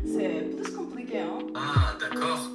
C'est plus compliqué, hein? Ah, d'accord.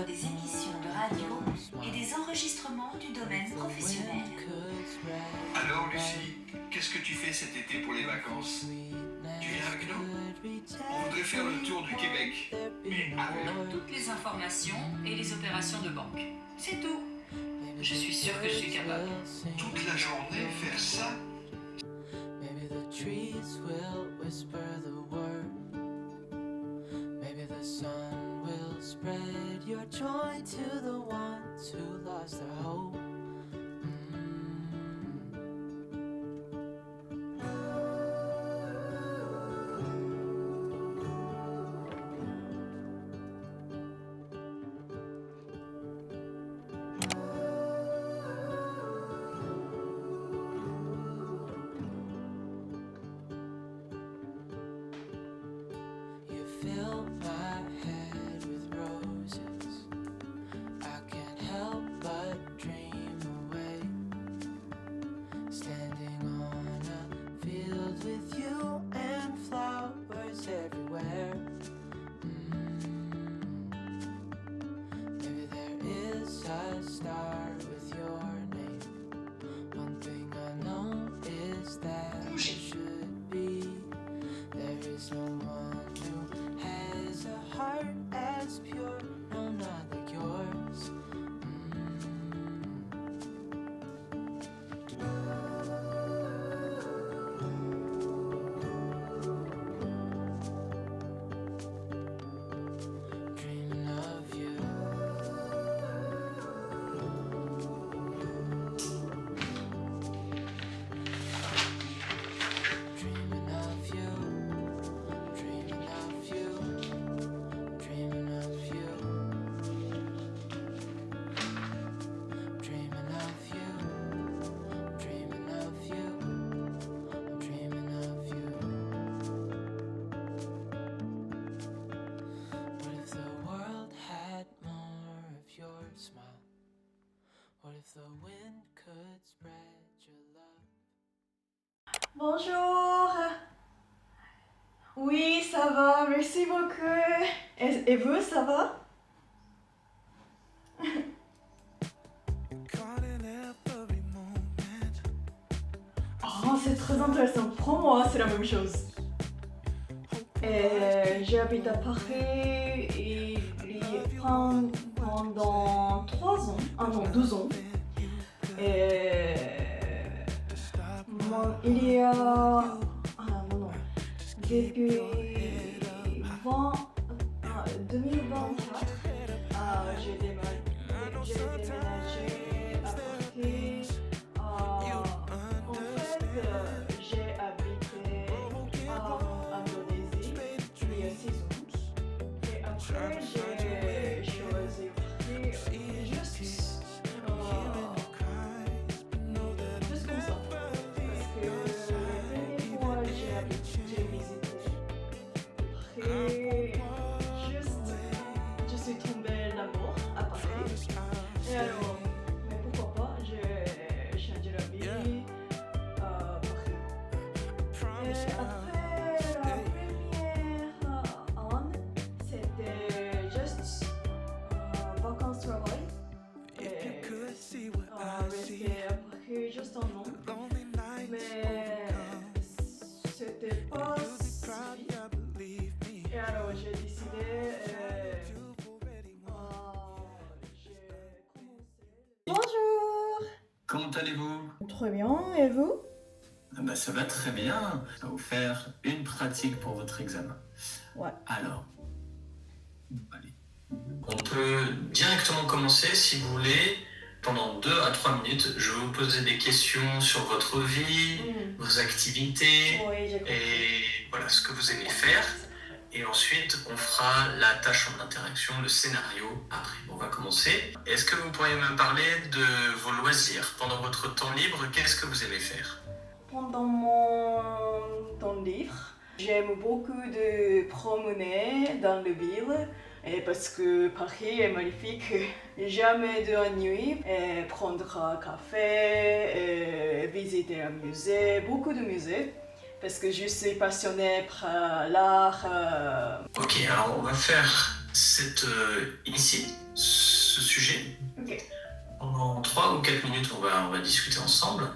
Des émissions de radio et des enregistrements du domaine professionnel. Alors Lucie, qu'est-ce que tu fais cet été pour les vacances? Tu viens avec nous? On voudrait faire le tour du Québec. Mais avec Toutes les informations et les opérations de banque. C'est tout. Je suis sûre que je suis capable. toute la journée faire ça? Maybe the trees will whisper the word. Maybe the sun will spread your joy to the ones who lost their hope. You fill my head with roses. I can't help but dream if the wind could spread your love. Bonjour. Oui, ça va, merci beaucoup. Et vous, ça va? Oh, c'est très intéressant. Pour moi, c'est la même chose. J'habite à Paris et pendant 3 ans, ah non, 12 ans. Il y a, depuis 2024, j'ai déménagé à Paris. En fait, j'ai habité en Indonésie il y a 6 ans. Et après, j'ai choisi Paris juste comme ça. Parce que la dernière fois, j'ai visité Paris. Je suis tombée d'amour à Paris. Et alors, mais pourquoi pas, j'ai changé la vie à Paris. Et après la première année, c'était juste vacances-travail. Et rester à Paris juste un an. Mais c'était pas suffisant. Et alors j'ai décidé, j'ai commencé. Bonjour. Comment allez-vous? Très bien, et vous? Ça va très bien. On va vous faire une pratique pour votre examen. Ouais. Alors, allez. On peut directement commencer si vous voulez. Pendant 2 à 3 minutes, je vais vous poser des questions sur votre vie, vos activités Oui, j'ai compris. et voilà ce que vous aimez faire. Et ensuite, on fera la tâche en interaction, le scénario après. On va commencer. Est-ce que vous pourriez me parler de vos loisirs? Pendant votre temps libre, qu'est-ce que vous aimez faire? Pendant mon temps libre, j'aime beaucoup de promener dans la ville. Et parce que Paris est magnifique, jamais de nuit, et prendre un café, et visiter un musée, beaucoup de musées, parce que je suis passionnée par l'art. Ok, alors on va faire ici, ce sujet. Ok. Pendant 3 ou 4 minutes, on va discuter ensemble.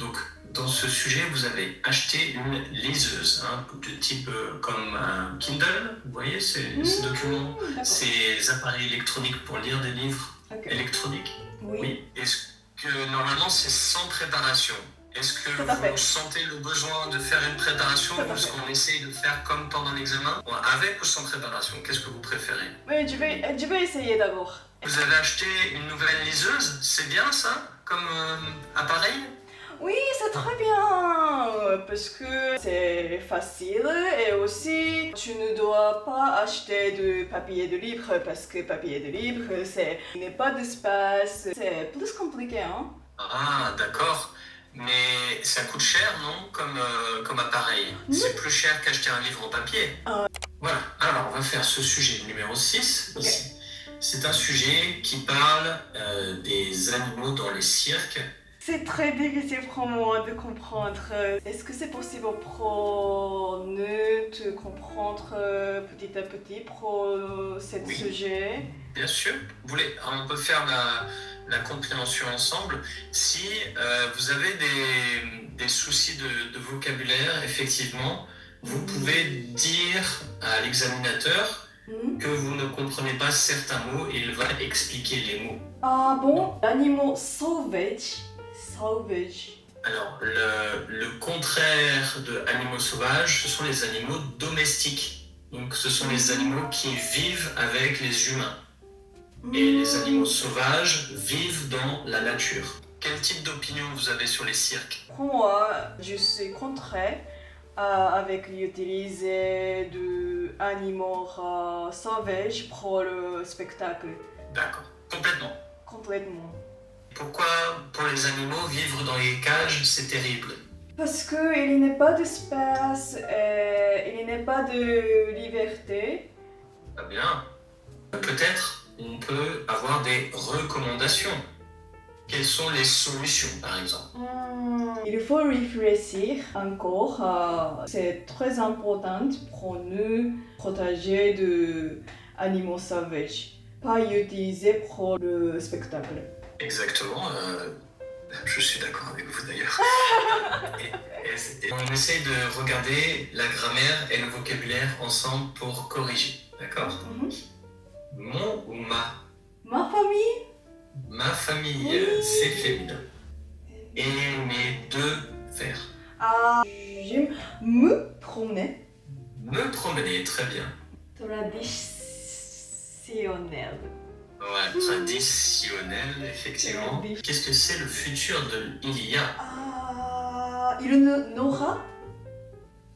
Donc, dans ce sujet, vous avez acheté une liseuse, de type comme un Kindle, vous voyez, ces documents, ces appareils électroniques pour lire des livres électroniques. Oui. Est-ce que normalement c'est sans préparation? Est-ce que vous sentez le besoin de faire une préparation ou est-ce qu'on essaye de faire comme pendant l'examen? Avec ou sans préparation? Qu'est-ce que vous préférez? Oui, je vais essayer d'abord. Vous avez acheté une nouvelle liseuse? C'est bien ça, comme appareil? Oui, c'est très bien, parce que c'est facile et aussi tu ne dois pas acheter de papier de livre parce que papier de livre, il n'est pas d'espace, c'est plus compliqué, hein? Ah, d'accord. Mais ça coûte cher, non, comme appareil? C'est plus cher qu'acheter un livre en papier. Voilà, alors on va faire ce sujet numéro 6 ici. C'est un sujet qui parle des animaux dans les cirques. C'est très difficile pour moi de comprendre. Est-ce que c'est possible pour nous de comprendre petit à petit pour ce sujet? Bien sûr. On peut faire la compréhension ensemble. Si vous avez des soucis de vocabulaire, effectivement, vous pouvez dire à l'examinateur que vous ne comprenez pas certains mots et il va expliquer les mots. Ah bon? Animaux sauvages. Alors, le contraire de animaux sauvages, ce sont les animaux domestiques. Donc, ce sont les animaux qui vivent avec les humains. Et les animaux sauvages vivent dans la nature. Quel type d'opinion vous avez sur les cirques? Pour moi, je suis contraire avec l'utiliser d'animaux sauvages pour le spectacle. D'accord, complètement. Complètement. Pourquoi, pour les animaux, vivre dans les cages, c'est terrible? Parce qu'il n'y a pas d'espace, il n'y a pas de liberté. Très bien. Peut-être on peut avoir des recommandations. quelles sont les solutions, par exemple? Il faut réfléchir encore. C'est très important pour nous protéger des animaux sauvages, pas utiliser pour le spectacle. Exactement, je suis d'accord avec vous d'ailleurs. Et on essaye de regarder la grammaire et le vocabulaire ensemble pour corriger, d'accord? Mon ou ma? Ma famille? Ma famille, Oui. c'est féminin. Et mes deux vers. J'aime me promener. Me promener, très bien. Traditionnel. Ouais, traditionnel, effectivement. Qu'est-ce que c'est le futur de il y a? Il n'aura.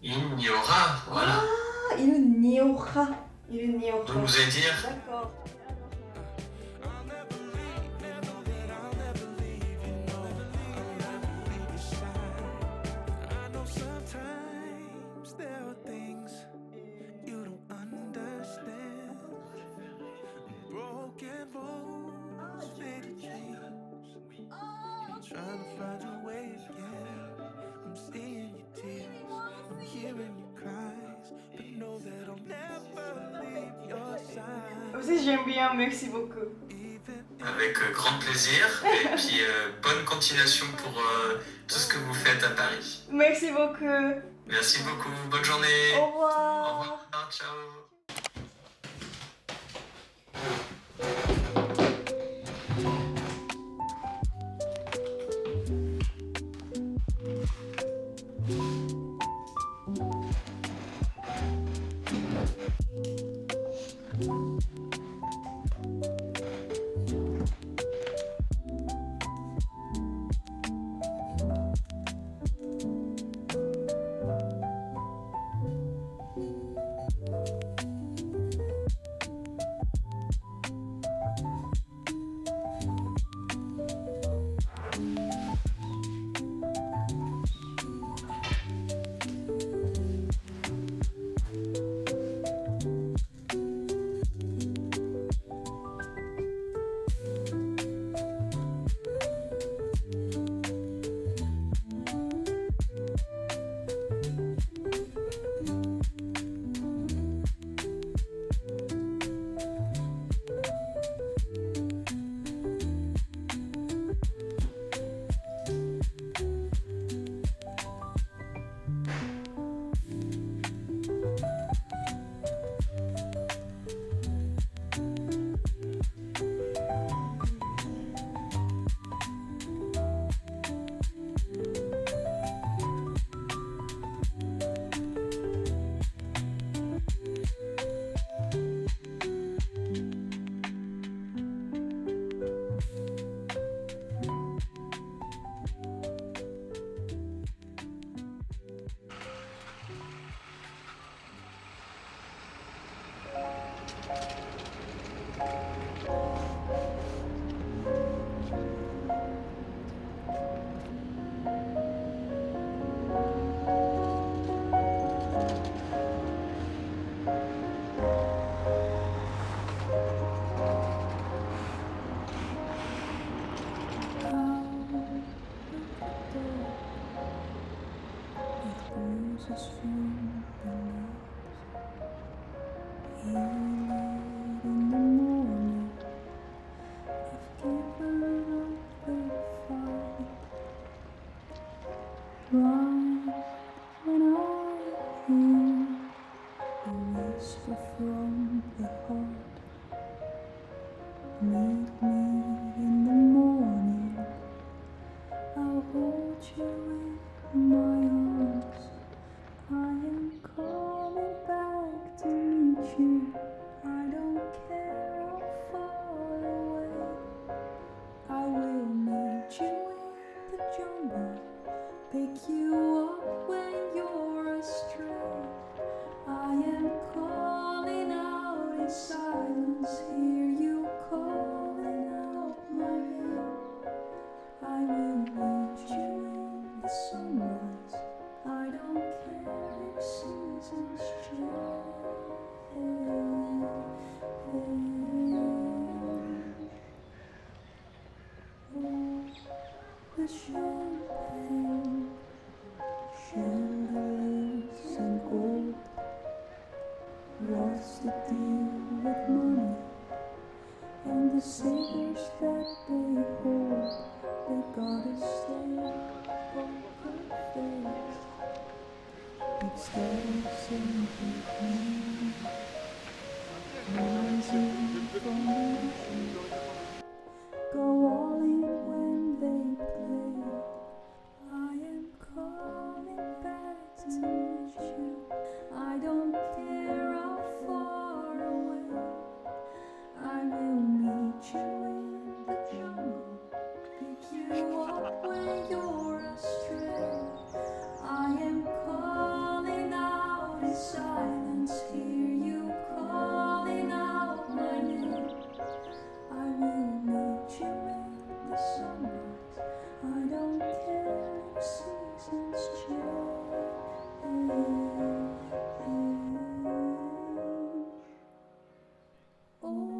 Il n'y aura, voilà. Il n'y aura. Il n'y aura. Donc vous allez dire D'accord. Sometimes there are things you don't understand. Broken bones, faded dreams. I'm trying to find your way again. I'm seeing your tears, I'm hearing your cries, but know that I'll never leave your side. Aussi j'aime bien, merci beaucoup. avec grand plaisir. Et puis bonne continuation pour tout ce que vous faites à Paris. Merci beaucoup. Merci beaucoup, bonne journée. Au revoir. Au revoir, ciao. Bruises from the knees, healed in the morning. I've given up the fight. Run when I hear a whisper from the heart. Meet me in the morning. I'll hold you in my arms. I the champagne, chandeliers and gold. What's the deal with money and the saviors that they hold? They gotta stay poker face. It's dancing with me, rising from the ocean. Go all in when they play. I am coming back to meet you. I don't care how far away. I will meet you in the jungle, pick you up when you're astray. I am calling out in silence, hear you calling out my name. I will meet you in the sunrise. I don't care if seasons change. Oh.